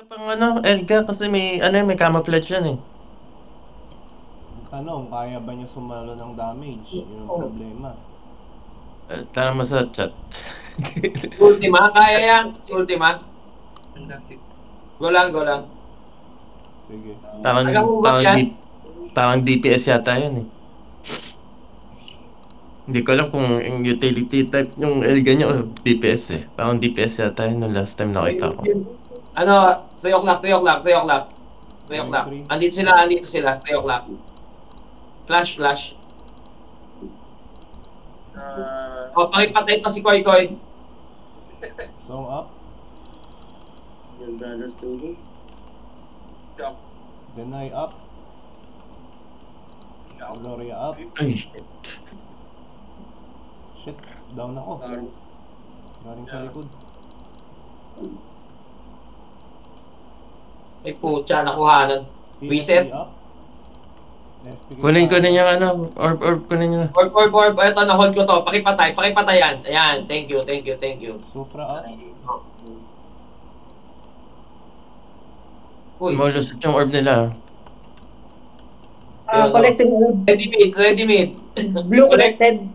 pang ano, Elga kasi may camouflage yan eh. Tanong, kaya ba niya sumalo ng damage? Yun ang problema. Tanong mo sa chat. Ultima, kaya yan. Si Ultima. Go lang, go lang. Sige. Taga-hugot yan. Parang DPS yata yan eh. Hindi ko alam kung yung utility type yung Elga niya o DPS eh. Parang DPS yata yun nung last time nakita ko. Ano, 3 o'clock, 3 o'clock, 3 o'clock. 3 o'clock. Andito sila, 3 o'clock. Flash. Pakipatay to si Koy Koy. Song up. Deny up. Gloria up. Ay, shit. Shit, down ako. Galing sa likod. Ay putya, nakuhanan. Reset. Kunin yung ano, orb kunin nyo. Orb. Ito, na-hold ko to. Pakipatay yan. Ayan, thank you. Sufra up. Uy. Malusot yung orb nila. Collected orb. Ready mid. Blue collected.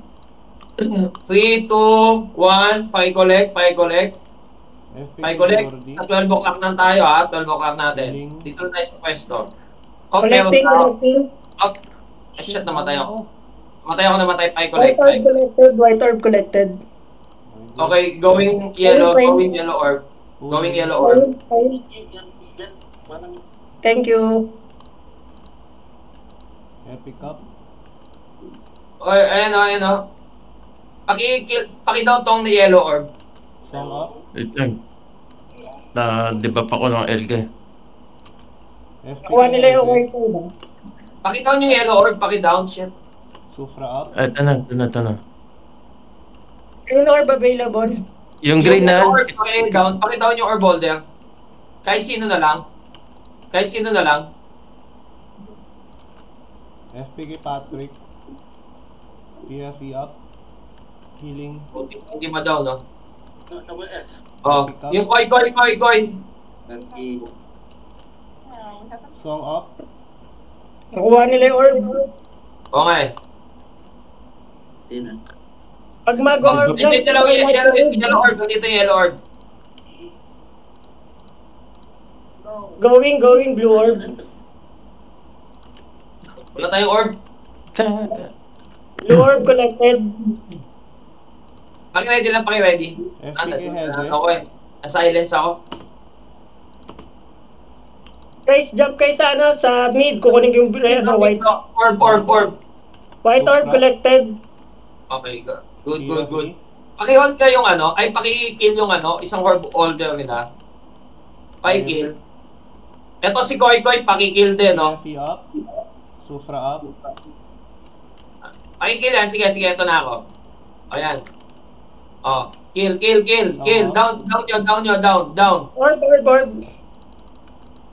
3, 2, 1. Pakikollect. Sa 12 o'clock na tayo ha. 12 o'clock natin. Dito na tayo sa pwesto. Collecting. Ay, shit, namatay ako. Namatay. Pakikollect. White orb collected. Okay, going yellow orb. Thank you. Epic up. Okay, ayan o. Pakidaw tong na yellow orb. Song up. Wait lang. Na-debuff ako ng Elga. Kuha nila yung white orb. Pakidown yung yellow orb, pakidown, shit. Sufra up. Ito na. Green orb available. Yung green na. Pakidown yung orb holder. Kahit sino na lang. FPK Patrick. PFE up. Healing. Hindi ma-down, no? Oh, yung Koy. Song up. Nakuha nila yung orb. Okay. Pag mag-orb lang. Dito lang yung yellow orb. Dito yung yellow orb. Going blue orb. Wala tayong orb. Blue orb collected. Paki-ready lang. FPK Heze. Okay. Na-silence ako. Guys, jump kayo sa mid. Kukunin yung white. Orb. White orb collected. Okay, good. Paki-hold ka yung paki-kill yung isang orb holder nila. Paki-kill. Ito si Koy, paki-kill din, no? PFE up. Sufra up. Paki-kill yan. Sige, ito na ako. Ayan. Oh, kill. Down. Orb.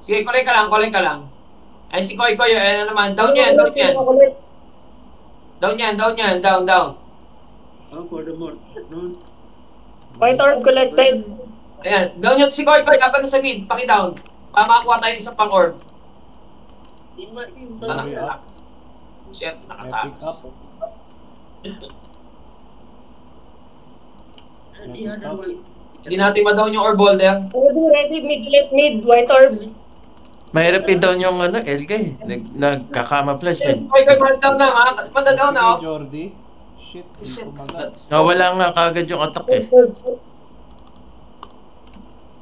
Sige, collect ka lang. Ay, si Koy, ano naman, down yan. Down. White orb collected. Ayan, down yun si Koy, dapat na sa mid, paki-down. Para makakuha tayo ng isang pang-orb. Shit, Epic nakatakas. up. Hindi natin ma-down yung orb holder. Ready, mid, white orb. Mahirap i-down yung Elga eh. Nagka-camouflage Yes, eh. Koy, madadown na ha. Madadown na ako. Jordi. Shit, hindi ko magat. Nawala nga kagad yung attack eh.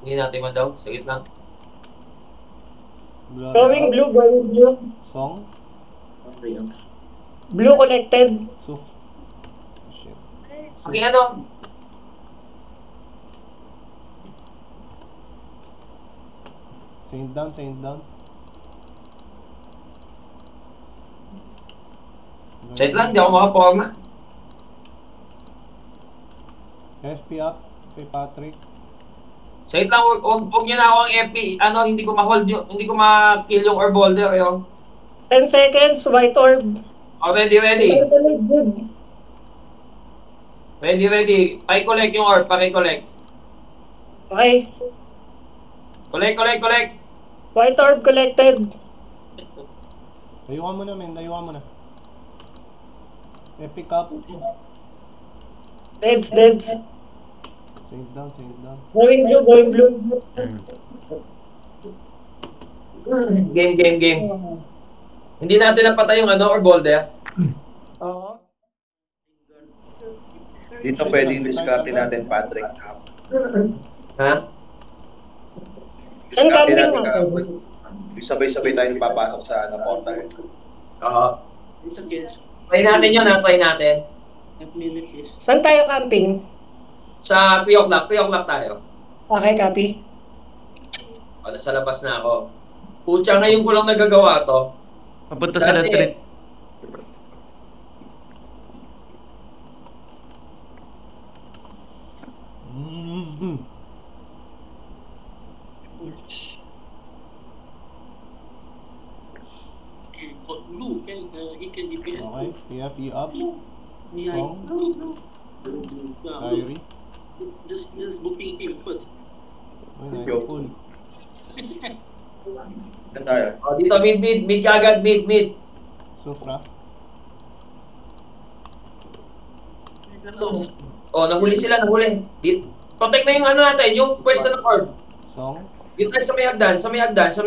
Hindi natin ma-down, sa gitna. Going blue. Song. Blue collected. Suf. Shit. Okay, Saint down. Set lang, di ako makaporma. FP up kay Patrick. Set lang, huwag nyo na ako ang FP, hindi ko ma-hold yung, hindi ko ma-kill yung orb holder, yun. 10 seconds, white orb. Oh, ready. Ready. Paki-collect yung orb, paki-collect. Okay. Collect. White orb collected. Layuan mo na, men. Layuan mo na. Epic up. Deads. Save down. Going blue. Game. Hindi natin napatay yung ano or boulder. Oo. Dito pwedeng discard natin, Patrick. Ha? Saan Discard camping natin natin? kapag sabay-sabay tayong papasok sa portal. Oo. Try natin yun ha, try natin. Saan tayo camping? Sa 3 o'clock tayo. Okay, copy. O, nasa labas na ako. Pucha, ngayon ko lang nagagawa to. Papunta sa Dati, retreat. Mm-hmm. Okay, PFE up. Song. Kyrie. Oh, nice Yo. pull. Yan tayo. O, dito mid kagad, mid. Sufra. O, nahuli sila. Protect na yung ano natin, yung pwesto ng orb. Song. Dito tayo sa may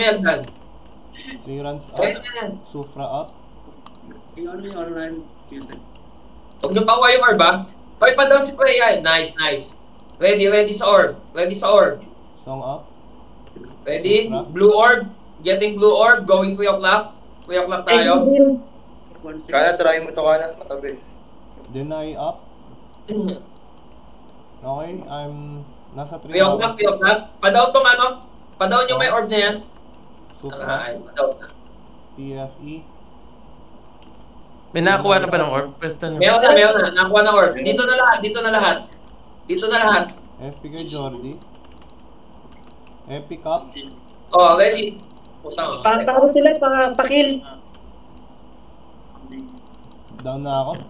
hagdan. Clearance up. Ayan. Sufra up. Huwag nyo pakuha yung orb, ha? Hoy, pa-down si Freya. Nice. Ready sa orb. Song up. Ready? Blue orb. Getting blue orb. Going 3 o'clock. 3 o'clock tayo. Green. Kana, try mo to kana, matabi. Deny up. Okay, I'm nasa 3 3 o'clock. Pa-down tong ano. Pa-down yung may orb na yan. Sufra. Pa-down na. PFE. May nakakuha na ba ng orb? Pwesto na. Meron na. Nakuha na orb. Dito na lahat. FP kay Jordi. Epic up. Oh, ready. Putang. Paano sila? Pakil. Down na ako.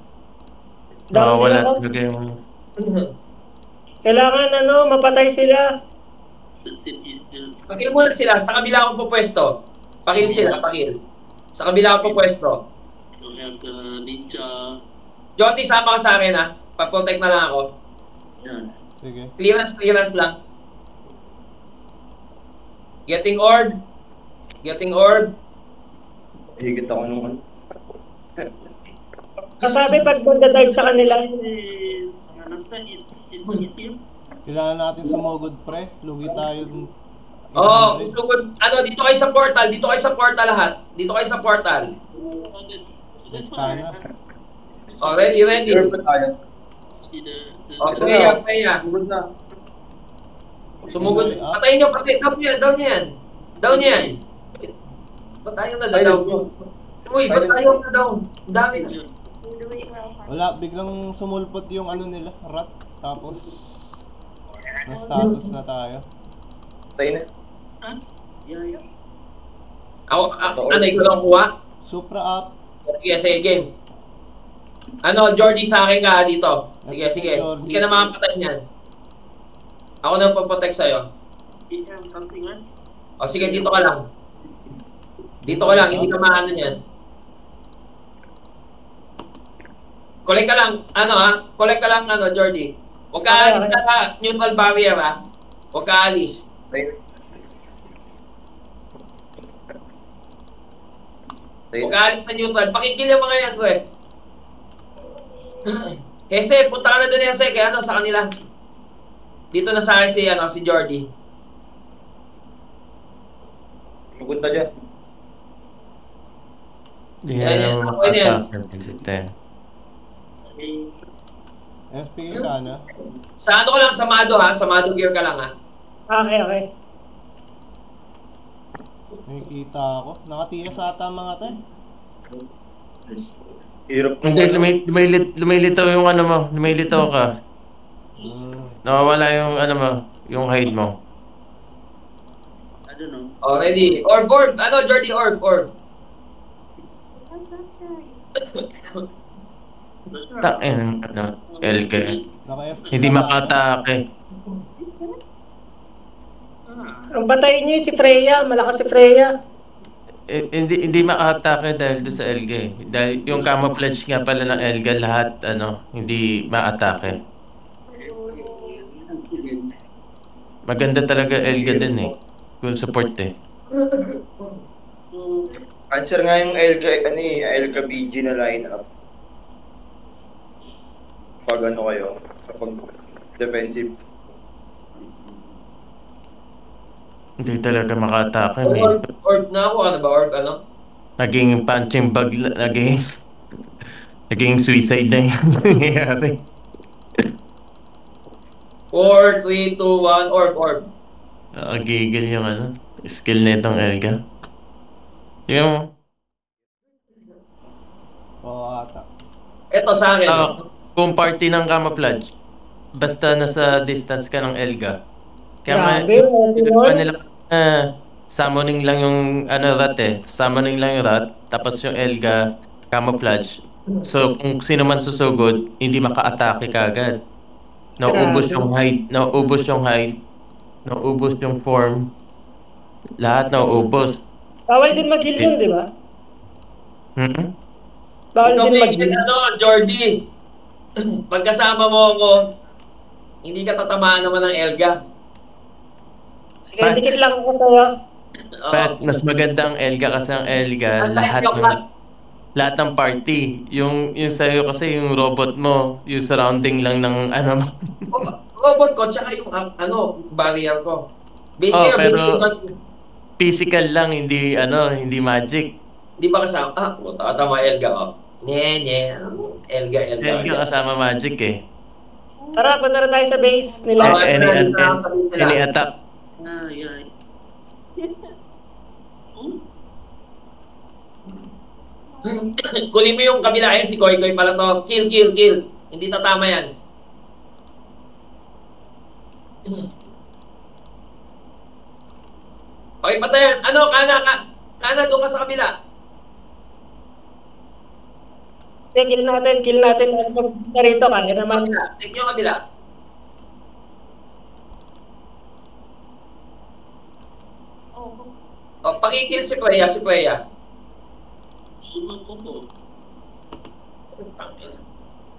Down Wala din ako. talaga yung... Kailangan mapatay sila. Pakil muna sila. Sa kabila akong pupwesto. Pakil sila. Sa kabila akong pupwesto. Joti, sama ka sa akin ha. Pa-protect na lang ako. Sige. Clearance lang. Getting orb. Higit ako nung ano. Kasabi pag magdadive sa kanila. Kailangan natin sumugod pre. Lugi tayo. Oo, sugod. Dito kayo sa portal lahat. Dito kayo sa portal. Bigtana. Oh, ready. Sure pa tayo. Oh, Ito Freya. Sumugod na. Sumugod. Patayin nyo. Down yan. Ba't ayaw na down? Uy, ba't ayaw na down? Ang dami na. Wala, biglang sumulpot yung ano nila, rat. Tapos, na-status na tayo. Tayo na. Ikaw lang kuha? Supra up. Sige, game. Jordi sa akin ka dito. Sige. Hindi ka na makapatay niyan. Ako na papatek sa'yo. O sige, dito ka lang. Hindi ka maano niyan. Collect ka lang, Jordi. Huwag ka alis sa neutral barrier, ha? Huwag ka alis. Tayo na. Huwag ka alis sa neutral. Pakikil yung mga yan, pre. Hese, punta ka na doon, Hese. Kaya sa kanila. Dito na sa akin si Jordi. Pupunta dyan. Hindi Yan, nga yan. naman Okay na yan. makata. FP sana. Sa ka lang, Samado ha. Samado gear ka lang ha. Okay. Nakikita ako. Nakatira sa ata mga to eh. Hirap. Hindi, lumilitaw yung ano mo. Lumilitaw ka. Nawawala yung ano mo. Yung hide mo. Oh, ready. Orb. Jordi, orb. Takin, LK. Naka-FP. Hindi makatake. Ang batayin niyo si Freya, malakas si Freya. Hindi ma-atake dahil doon sa Elga eh. Dahil yung camouflage nga pala ng Elga lahat hindi ma-atake. Maganda talaga Elga din eh. Kung support eh. Answer nga yung Elga BG na lineup. Pag kayo, kapag defensive. Hindi talaga maka-atake eh. Orb na ako, ano ba? Orb ano? Naging punching bag, naging suicide na yung nangyayari. 4, 3, 2, 1, orb. Nakagigil yung skill na itong Elga. Yung, Oo ata. Ito sa akin. kung party ng camouflage, basta nasa distance ka ng Elga. Grabe, Nila, summoning lang yung rat eh. Summoning lang yung rat, tapos yung Elga, camouflage. So, kung sino man susugod, hindi maka-atake kagad. Nauubos yung height, nauubos yung form. Lahat nauubos. Bawal din mag-heal yun, di ba? Bawal Ikaw din bigyan mag-heal. Jordy. Pagkasama mo ako, hindi ka tatamaan naman ng Elga. Sige, dikit lang ako sa'yo. But mas maganda ang Elga kasi ang Elga, lahat ng party. Yung sa'yo kasi yung robot mo, yung surrounding lang ng Robot ko, tsaka yung barrier ko. Basically, pero physical lang, hindi magic. Di ba kasama? Tama Elga oh. Elga. Elga kasama magic eh. Tara, punta na tayo sa base nila. Any attack. Kunin mo yung kabila. Ayan, si Koy pala to. Kill. Hindi tatama yan. Okay, patayan. Kana doon ka sa kabila. Sige, kill natin. Punta rito, kaya naman. Take nyo yung kabila. Pakikil si Freya.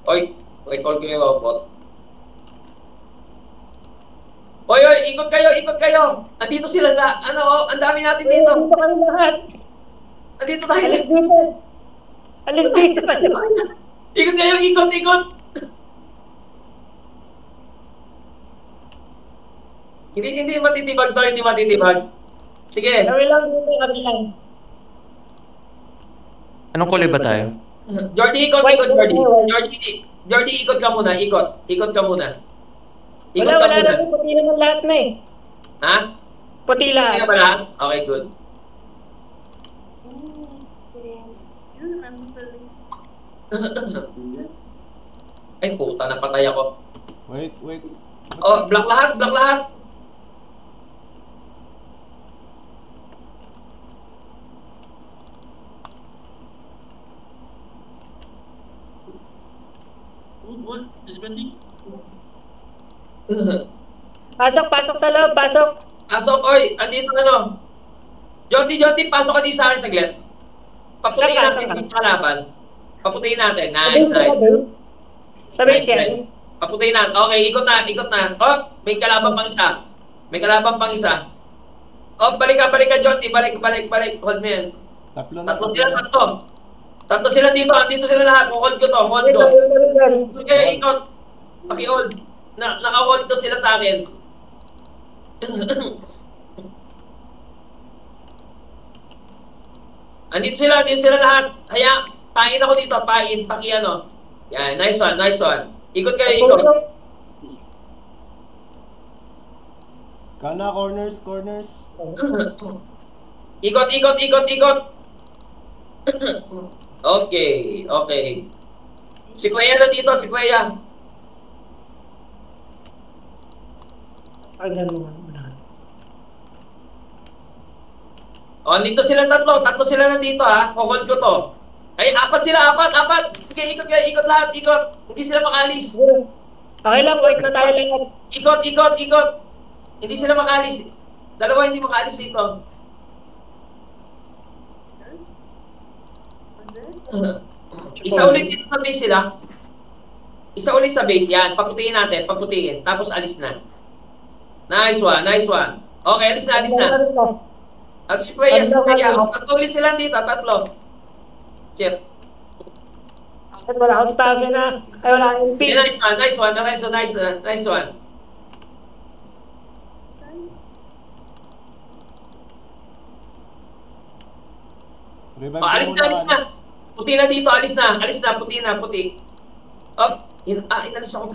Oy, recall ko yung robot. Oy, ikot kayo. Andito sila na, ang dami natin dito. Dito kami lahat. Andito tayo. Alis dito. Ikot kayo. Hindi matitibag to, hindi matitibag. Sige. Gawin lang dito yung kabilang. Anong kulay ba tayo? Jordy, ikot, Jordy, ikot ka muna, ikot ka muna. Wala naman, puti naman lahat na eh. Ha? Puti lahat. Kaya ba lahat? Okay, good. Ay, puta, napatay ako. Wait. Oh, black lahat. Pasok sa loob, pasok. Pasok, oy, andito Jody, pasok ka din sa akin saglit. Paputayin natin yung kalaban. Paputayin natin. Nice. Sa base yan. Paputayin natin. Okay, ikot na. Oh, may kalaban pang isa. Oh, balik ka, Jody. Balik. Hold mo yan. Tatlo sila dito. Andito sila lahat. Hold ko to. Okay, ikot. Paki-hold. Naka-hold to sila sa akin. Andito sila lahat. Pain ako dito. Yan, nice one. Ikot kayo. Kana, corners. Ikot. Okay. Si Kuya na dito, Ay, ganun. Dito silang tatlo sila nandito ha. Hold ko to. Ay, apat sila. Sige, ikot. Hindi sila makalis. Okay lang, wait na tayo lang. Ikot. Hindi sila makalis. Dalawa hindi makaalis dito. Isa ulit dito sa base sila. Isa ulit sa base. Yan. Paputiin natin. Paputiin. Tapos alis na. Nice one. Nice one. Okay, alis na. Alis na. At si Kuya. Tatlo ulit sila dito. Tatlo. Shit. Wala akong stamina. Ay, wala akong MP. Yeah, nice one. Nice one. Nice one. Nice one. Nice one. Revive Oh, alis ko na, muna, alis na. Puti na dito, alis na, puti na, puti. Up, inalis ako.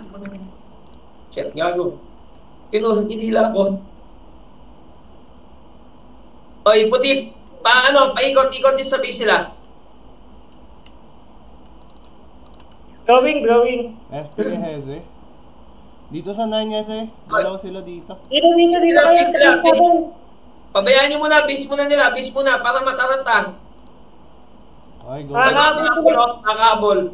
Shit, gago. Hinila ko. Oy, puti, paikot-ikot yung sabi sila. Glowing. FPA Heze. Dito sa 9S dalawa sila dito. Dito kayo. Sila. Pabayaan nyo muna, base muna nila, para mataranta. Okay, go. Nakakabol.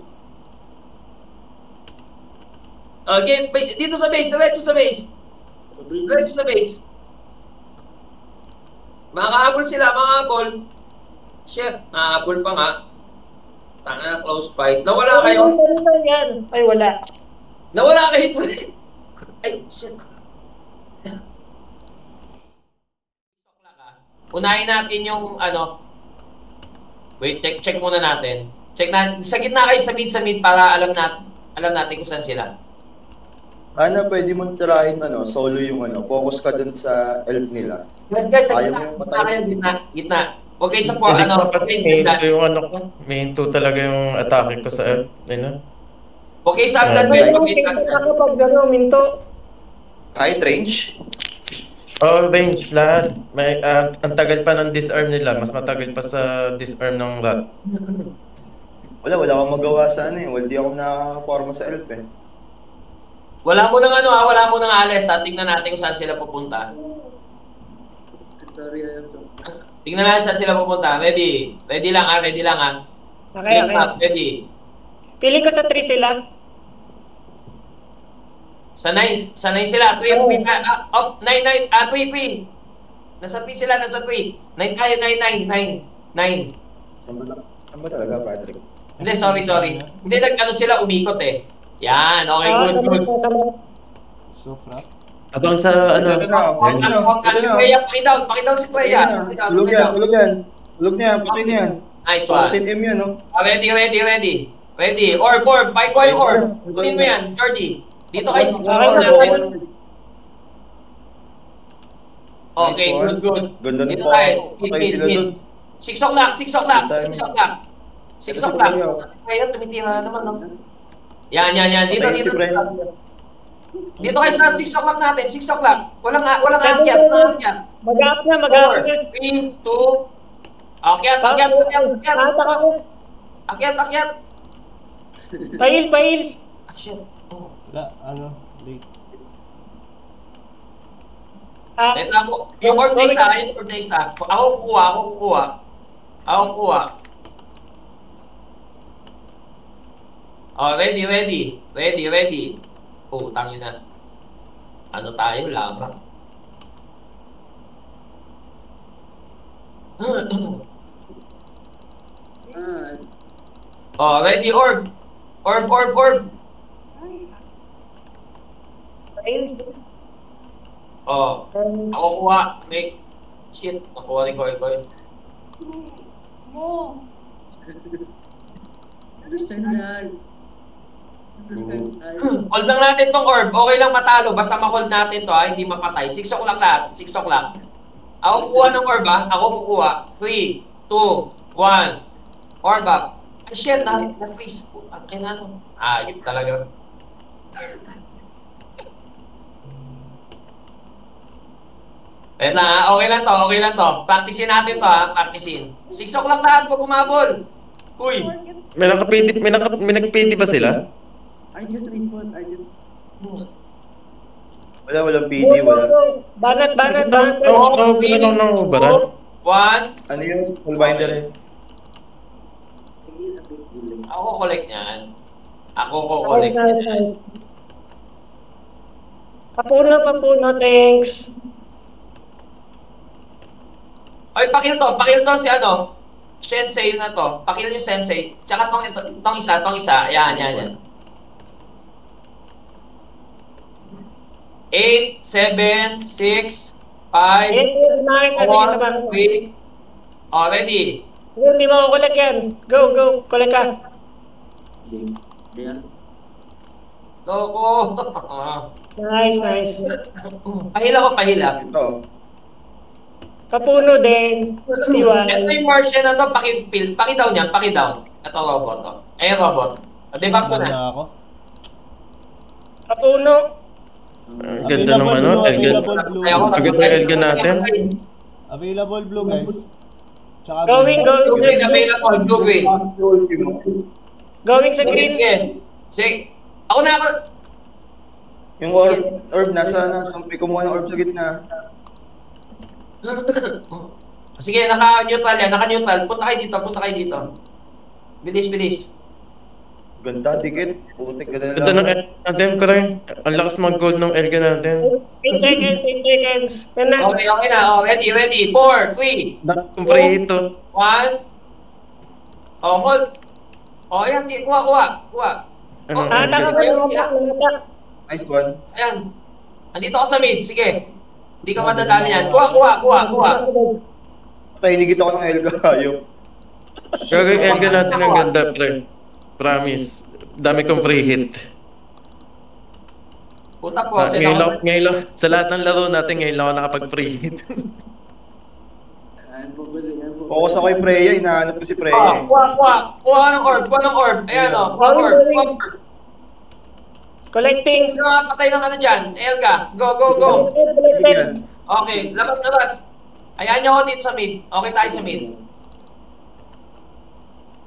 Okay, dito sa base, diretso sa base. Makakahabol sila, makakahabol. Shit, nakahabol pa nga. Tanga na, close fight. Nawala kayo? Ay, wala. Nawala kayo ito. Ay, shit. Unahin natin yung wait, check muna natin. Check na, sa gitna kayo sa mid para alam natin kung saan sila. Ana, pwede mong tirahin solo yung focus ka dun sa elf nila. Guys, sa Ayaw gitna. mo patay. Gitna. Huwag kayo sa Hindi ko huwag kayo sa main hagdan. yung ko. Main 2 talaga yung atake ko sa F. Ayun. Huwag kayo sa hagdan, guys. Huwag kayo sa hagdan. Kapag minto. Kahit range? Oh, range lahat. May, ang tagal pa ng disarm nila. Mas matagal pa sa disarm ng rat. Wala akong magawa sa Hindi ako nakakaporma sa elf Wala mo nang alis. Tingnan natin kung saan sila pupunta. Tingnan natin saan sila pupunta. Ready. Ready lang. Okay. Ready. Piling ko sa 3 sila. Sanay sila. 3 up 9 3. Nasa 3 sila, nasa 3. 9 kayo, 9. Saan ba talaga, Patrick? Hindi, sorry. Hindi, sila, umikot eh. Yan, okay, good. Sofra. Abang sa Si Kuya, pakidown si Kuya. Tulog yan. Puti na yan. Nice one. 10M yun, no? Ready. Orb. Bye ko yung orb. Kunin mo yan, Jordy. Dito kayo, 6 natin. Okay, good. Ganda Dito pa. tayo. Mid. 6 o'clock. 6 o'clock. Kaya tumitira na naman, no? Yan. Dito. Dito kayo sa 6 o'clock natin. 6 o'clock. Walang aakyat. Mag-up na. 4, 3, 2. Akyat. Tatak ako. Akyat. Pail. Shit. Wala, late. Set ako. Yung orb na isa. Ako kukuha. Oh, ready. Oh, tangin na. Ano tayo, laba? Oh, ready, orb. Pail. Oh, ako kuha. Rick. Shit, nakuha rin ko. Hold lang natin tong orb. Okay lang matalo. Basta ma-hold natin to, hindi mapatay. 6 o'clock lahat. 6 o'clock. Ako kukuha ng orb, Ako kukuha. 3, 2, 1. Orb up. Ay, shit. Na-freeze. Ayop talaga. Wait lang, okay lang to. Practicein natin to, Practicein. 6 o'clock lahat pag umabol. Uy. May naka-PD ba sila? Walang PD, wala. Banat. Oo, ganun ng ubaran. 1. Ano yung Soulbinder eh? Ako collect niyan. Nice. Papuno, thanks. Oy, pakil to si ano. Sensei na to. Pakil yung sensei. Tsaka tong isa. Yan. 8, 7, 6, 5, Unahin na, sige, sabang. 4, 3. Oh, ready. Hindi mo ako collect yan. Go, collect ka. Loko. Nice. Pahila. Ito. Kapuno din. Tiwan. Ito yung Martian na to, paki-down yan, paki-down. Ito robot, to. Robot. Debuff ko Down na. na ako. Kapuno. Ang ganda ng ano, Elga. Available blue. Ayaw ko na. Ang ganda ng Elga natin. Available blue, guys. Tsaka Going. Blue green available, blue green. Going sa Sige, green. sige. Sige. Ako na. Yung orb, nasa sampi ko muna ng orb sa gitna. Sige, naka-neutral yan, naka-neutral. Punta kayo dito. Bilis. Ganda, dikit. Putik ka na Ganda ng lang. Elga natin, pero ang lakas mag-gold ng Elga natin. 8 seconds. Yan na. Okay na. Oh, ready. 4, 3, Kumpre ito. 1. Oh, hold. Oh, yan. Kuha. Ano, Oh, Taka Elga. ka. Nice one. Ayan. Andito ako sa mid. Sige. Hindi ka madadali yan. Kuha. Tahinigit ako ng Elga. Ayok. Gagawin Elga natin ang ganda, pre. Promise. Dami kong free hit. Puta po. Ngayon lang, sa lahat ng laro natin, ngayon lang ako nakapag-free hit. Focus ako kay Freya. Hinahanap ko si Freya. Kuha ng orb. Ayan o. Kuha ng orb. Collecting. Sino nga patay ng ano dyan? Elga. Go. Collected. Okay. Labas. Ayan nyo ako dito sa mid. Okay tayo sa mid.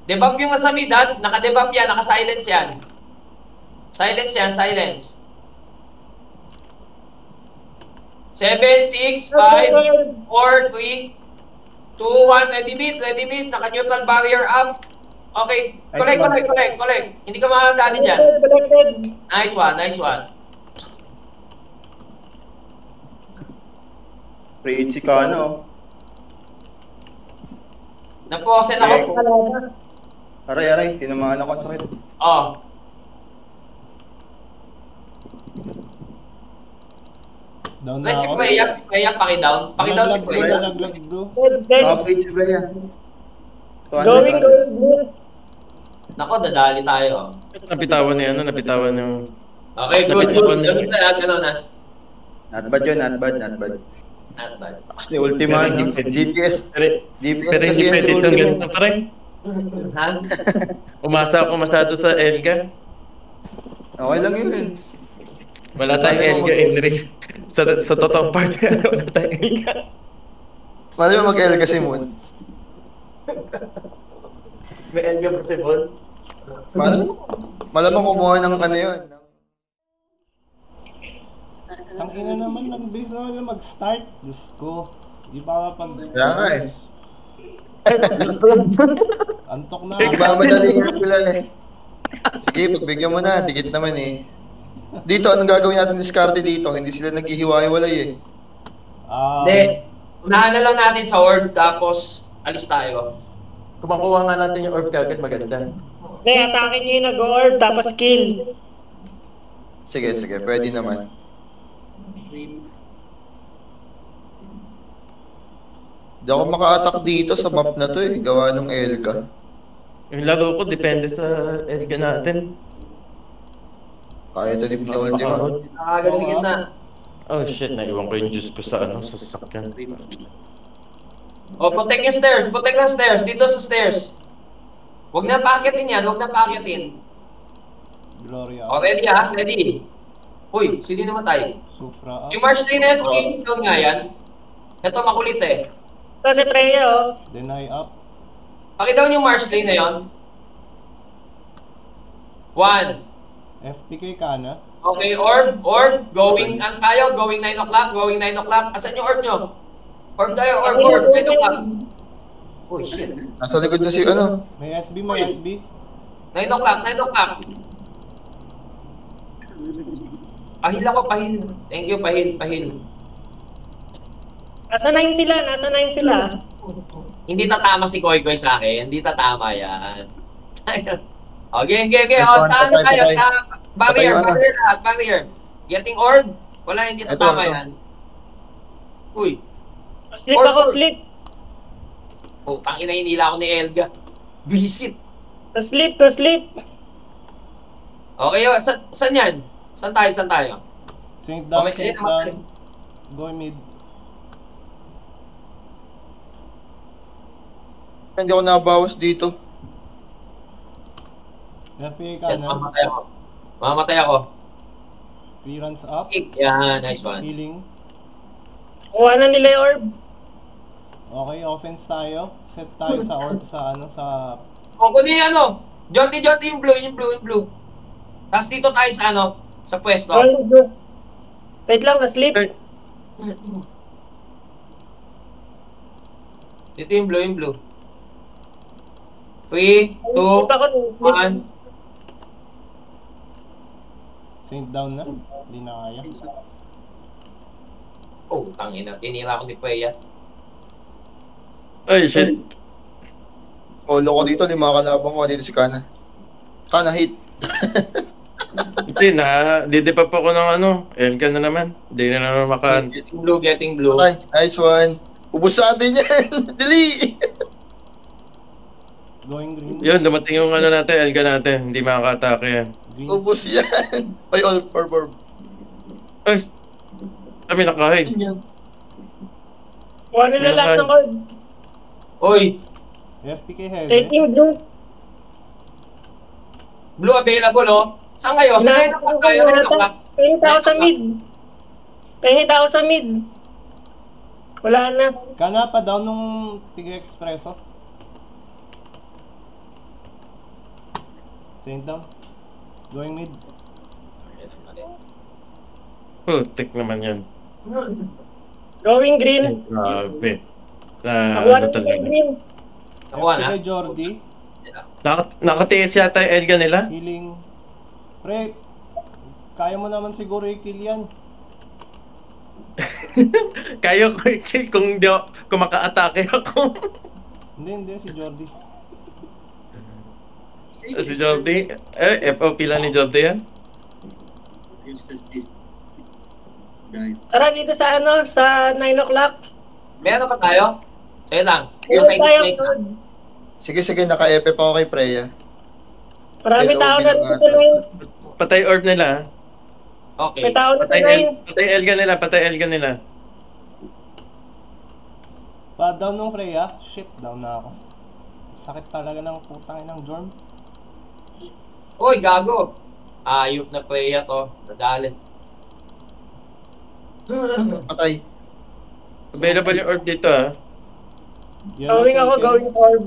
Debuff yung nasa mid ha. Naka-debuff yan. Naka-silence yan. Silence. 7, 6, 5, 4, 3, 2, 1. Ready mid. Naka-neutral barrier up. Okay. Collect. Hindi ka makadali dyan. Collected. Nice one. Free hit si Kano. Naposen ako. Aray. Tinamaan ako. Ang sakit. Oh. Down na Si ako. Freya, paki-down. Paki-down si Freya. Naglag blue. Dead. Nakapage si Freya. Going. Nako, dadali tayo. Napitawan yung... Okay, good. Ganun na. Not bad yun, not bad. Not bad. Tapos ni Ultima, no? DPS. Pero DPS hindi kasi yan pwede si itong Ultima. ganito, pre. Ha? Umasa ako masyado sa Elga. Okay lang yun. Wala tayong Elga in ring. Sa totoong part, wala tayong Elga. Paano mo mag-L kasi Moon? May Elga possible? Malamang kumuha ng ano yun. Ang ina naman, ang bilis naman na mag-start. Diyos ko. Di ba kapag... Kaya nga eh. Antok na Ang ako. mamadali nga pala eh. Sige, pagbigyan mo na. Dikit naman eh. Dito, anong gagawin natin diskarte dito? Hindi sila naghihiwa-hiwalay eh. Hindi. Unahan na lang natin sa orb, tapos alis tayo. Kung makuha nga natin yung orb kagad, maganda. Hindi, atake nyo yung nag-orb, tapos kill. Sige, pwede naman. Hindi ako maka-attack dito sa map na to eh. Gawa ng Elga. Yung laro ko, depende sa Elga natin. Kaya ito din na Ultima. Nakagad sa gitna. Oh shit, naiwan ko yung juice ko sa sa sasakyan. O, protect yung stairs. Protect ang stairs. Dito sa stairs. Huwag na paakitin yan. Gloria. O, ready ha? Ready. Uy, sino naman tayo? Sufra up. Yung March Lane na ito, down nga yan. Ito, makulit eh. Ito si Freya, oh. Deny up. Pakidown yung March Lane na yun. 1. FPK ka na. Okay, orb. Going, ang tayo. Going 9 o'clock. Asan yung orb nyo? Orb tayo, orb. 9 o'clock. Oh, shit. Nasa likod na si ano. May SB. 9 o'clock. Pahil ako. Thank you, pahil. Nasa 9 sila. Hindi tatama si Koy Koy sa akin. Hindi tatama yan. O, game. Nice O, one, sa ano patay, tayo? patay. Sa barrier, Patay, barrier lahat, barrier. Getting orb? Wala, hindi Ito, tatama ito. yan. Uy. Sleep ako, sleep. Oh, tangina, hinila ako ni Elga. Visit. Na sleep. Okay, saan yan? Saan tayo? Saint Dam, Okay, Saint namatay. Dam. Going mid. Hindi ako nabawas dito. FPA Shit, kanan. Mamatay ako. Clearance up. Yan, nice one. Healing. Kuha na nila yung orb. Okay, offense tayo. Set tayo sa O, kunin yung ano. Jonty, yung blue. Tapos dito tayo sa ano, sa pwesto. Wait lang, na sleep. Dito yung blue. 3, 2, Sleep ako, sleep. 1. Saint down na. Hindi na kaya. Oh, tangina. Tinira ko ni Freya. Ay, shit. Solo ko dito, 5 kalabang ko dito si Kana. Kana, hit. Hindi na, didipap ako ng ano. Elga na naman. Hindi na naman makaan. Getting blue. Okay, nice one. Ubus sa atin yan. Dali. Going green. Yun, dumating yung ano natin, Elga natin. Hindi makaka-atake yan. Green. Ubus yan. Ay, all for borb. Ay, kami nakahide. Yan. Kuha nila lahat ng orb. Oy, FPK heavy. Taking blue. blue available oh. Saan kayo? Saan kayo naman tayo? Pahingit ako sa mid. Wala na. Kana pa down nung Tiga Expresso. Saint down. Going mid. Putik naman yan. Going green. Grabe. Nakuha Ano na nila talaga. yung green. Nakuha na? FPK Jordi. Nakatiis yata yung Elga nila. Healing. Pre, kaya mo naman siguro i-kill yan. Kaya ko i-kill kung maka-atake ako. Hindi, si Jordi. Si Jordi, FOP lang ni Jordi yan. Tara dito sa ano, sa 9 o'clock. Meron pa tayo? Sa'yo lang. Meron tayo. Sige, naka-FF ako kay Freya. Marami Hello, tao na dito sa bilang 9. Patay orb nila. Okay. May tao na sa 9. Patay Elga nila. Pa down nung Freya. Shit, down na ako. Sakit talaga ng putang inang Jorm. Uy, gago. Ayop na Freya to. Nagalit. Patay. Available yung orb dito ah. Going ako, going sa orb.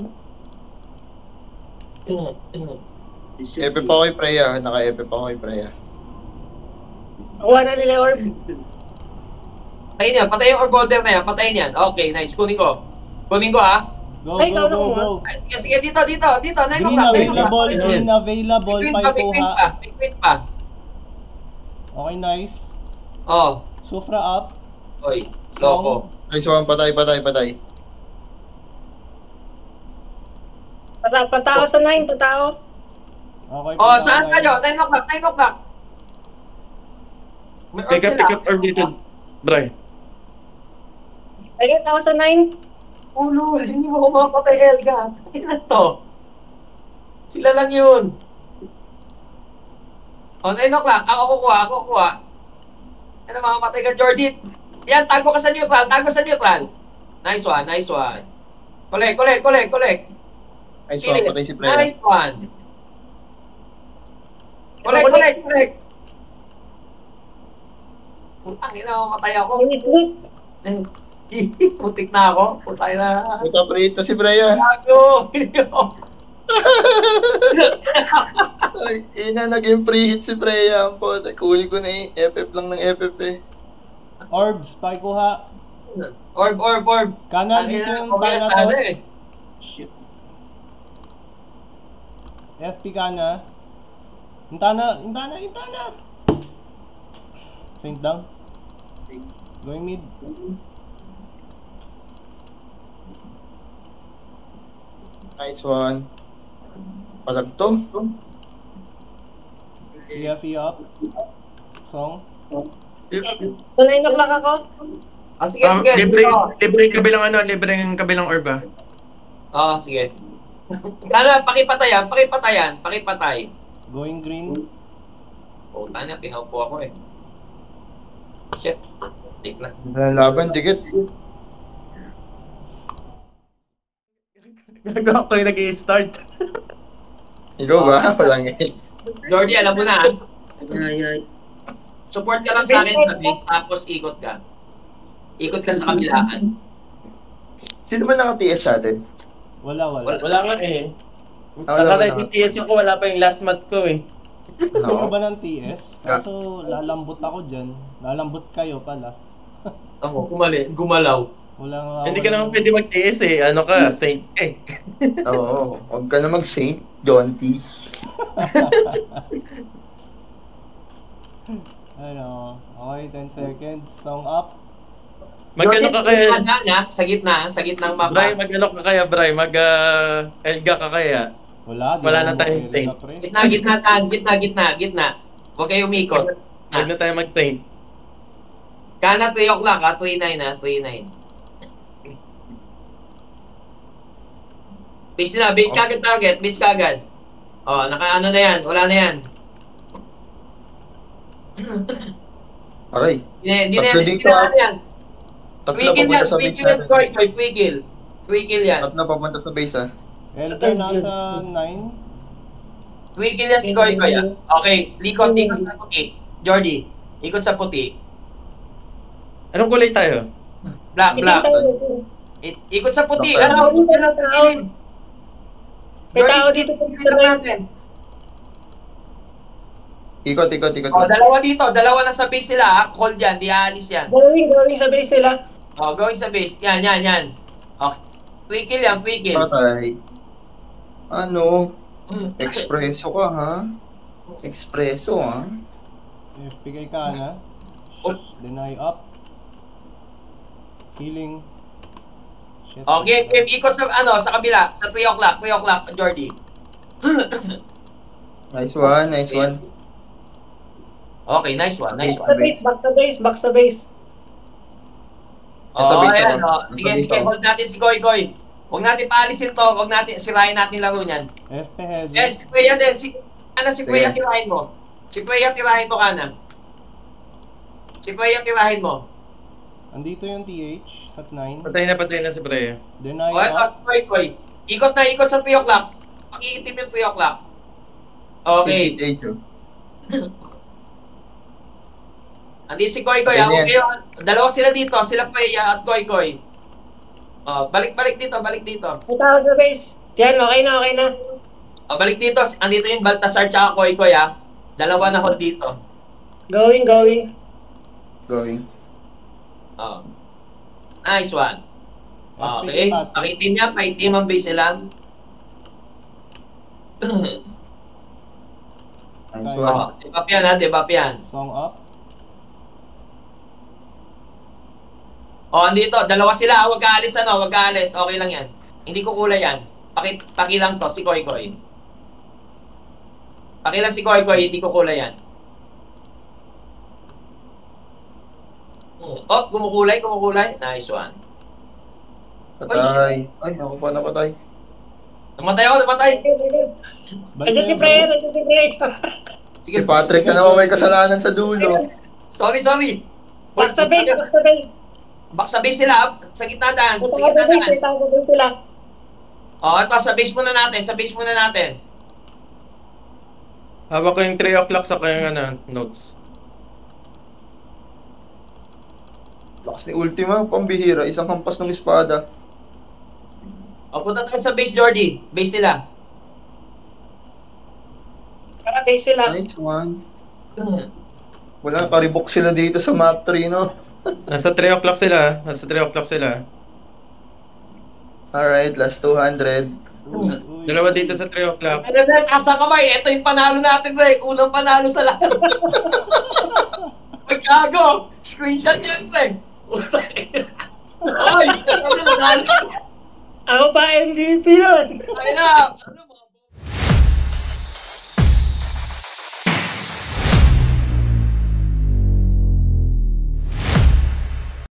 FF ako kay Freya. Naka-FF ako kay Freya. Nakuha na nila yung orb. Patayin yan. Patay yung orb holder na yan. Patayin yan. Okay, nice. Kunin ko ah. Go. Ay, ikaw na kumuha. Ay, sige, dito. Green available, green available, paipuha. Big green pa. Okay, nice. Oh. Sufra up. Oy, loko. Nice one, patay. Patao sa 9, patao. Okay. Oh, punta saan tayo. kayo? 9 o'clock. May orb Pick sila. up orb dito. Bray. Pahingit ako sa 9. Ulul, hindi mo kumapatay, Elga. Ina to. Sila lang yun. O, 9 o'clock. Ako kukuha. Ano, mamamatay ka, Jordi. Yan, tago ka sa neutral. Nice one. Collect. Nice one, patay si Freya. Nice one. Collect. Putang ina, mamatay ako. Sleep. Putik na ako. Putay na. Puta prito si Freya. Gago. Ay, ina, naging free hit si Freya. Ang puta, kunin ko na eh. FF lang ng FF eh. Orbs, paikuha. Orb. Kana Ang dito ina, yung pagkakas Thanatos. na eh. Shit. FP Kana. Intana. Saint down. Going mid. Nice one. Palag to. EFE up. Song. Sa 9 o'clock ako. Sige, sige. Libre yung kabilang libre yung kabilang orb ah. Oo, sige. Pakipatayan. Going green. Puta niya, pinaupo ako eh. Shit. Tik na. Laban, dikit. Gagawa ko yung nag-i-start. Ikaw ba? Walang eh. Jordy, alam mo na. Ay. Support ka lang sa akin sa base, tapos ikot ka. Ikot ka sa kabilaan. Sino ba naka-TS sa atin? Wala. Wala nga eh. Wala. Naka-ready TS ko, wala pa yung last mat ko eh. Gusto mo ba ng TS? Kaso lalambot ako dyan. Lalambot kayo pala. Ako, gumalaw. Wala nga. Hindi ka naman pwede mag-TS eh. Ano ka? Saint eh. Oo. Huwag ka na mag-Saint, John T. Ano? Okay, 10 seconds. Song up. Mag-ano ka kaya? Sa gitnang mapa. Bray, mag-ano ka kaya, Bray? Elga ka kaya? Wala na tayong Saint. Gitna. Huwag kayo umikot. Huwag na tayo mag-Saint. Kana 3 o'clock ha, 3-9 ha, 3-9. Base kagad target, base kagad. Oh, naka-ano na yan, wala na yan. Aray. Hindi Tatlo na dito, yan. Tatlo Free kill papunta yan, sa free base kill yan, natin. free kill. Free kill yan. Tatlo papunta sa base ah. Elder nasa 9. Free kill yan si Koy Koy ah. Okay, ikot sa puti. Jordy, ikot sa puti. Anong kulay tayo? Black. Ikot sa puti. Ano, ikot na sa gilid. May Jordy, tao speed dito. lang natin. Ikot. Oh, dalawa na sa base sila ha. Hold yan, di aalis yan. Going sa base nila. Oh, going sa base. Yan. Okay. Free kill yan, free kill. Patay. Ano? Espresso ka ha? Espresso ha? FP kay Kana. Deny up. Healing. Shit. Okay, ikot sa kabila, sa 3 o'clock, Jordy. Nice one. Okay, nice one. Back sa base. Oh, Ito, base ayan, ako. oh. Sige, hold natin si Koy. Huwag natin paalisin to, sirahin natin laro niyan. FP has Yes, si Kuya din, si Kuya tirahin mo. Si Kuya tirahin mo, Kana. Si Kuya tirahin mo. Andito yung TH sa 9. Patay na si Bray. Deny O, ito, up. si Koy. Ikot sa 3 o'clock. Pakikitim yung 3 o'clock. Okay. Andi si Koy. Ganyan. Okay, dalawa sila dito. Sila Kuya at Koy. Oh, balik dito. May tao sa base. Yan, okay na. Oh, balik dito. Andito yung Baltasar tsaka Koy ha. Dalawa na hold dito. Going. Going. Oh. Nice one. Okay. Pakitim niya. Pakitim ang base lang. Nice one. Debap yan. Song up. Andito. Dalawa sila. Huwag ka alis. Okay lang yan. Hindi ko kulay yan. Pakilang to. Si Koy. Pakilang si Koy. Hindi ko kulay yan. Oh, kumukulay. Nice one. Patay. Ay, ako pa napatay. Namatay. Andiyan si Prayer. Si Patrick na naman may kasalanan sa dulo. Sorry. Back sa base. Back sa base sila. Sa gitna daan. May tao sa base sila. Oh, ito. Sa base muna natin. Hawak ko yung 3 o'clock sa kayong notes. Lakas ni Ultima, pambihira. Isang hampas ng espada. O, punta tayo sa base, Jordy. Base sila. Para base sila. Nice one. Wala, karibok sila dito sa map 3, no? Nasa 3 o'clock sila. Alright, last 200. Uy. Dalawa dito sa 3 o'clock. Asa kamay. Ito yung panalo natin, Greg. Unang panalo sa lahat. Ay, gago. Screenshot yan, Greg. Oy! Ako pa MVP nun. Ay na! Ano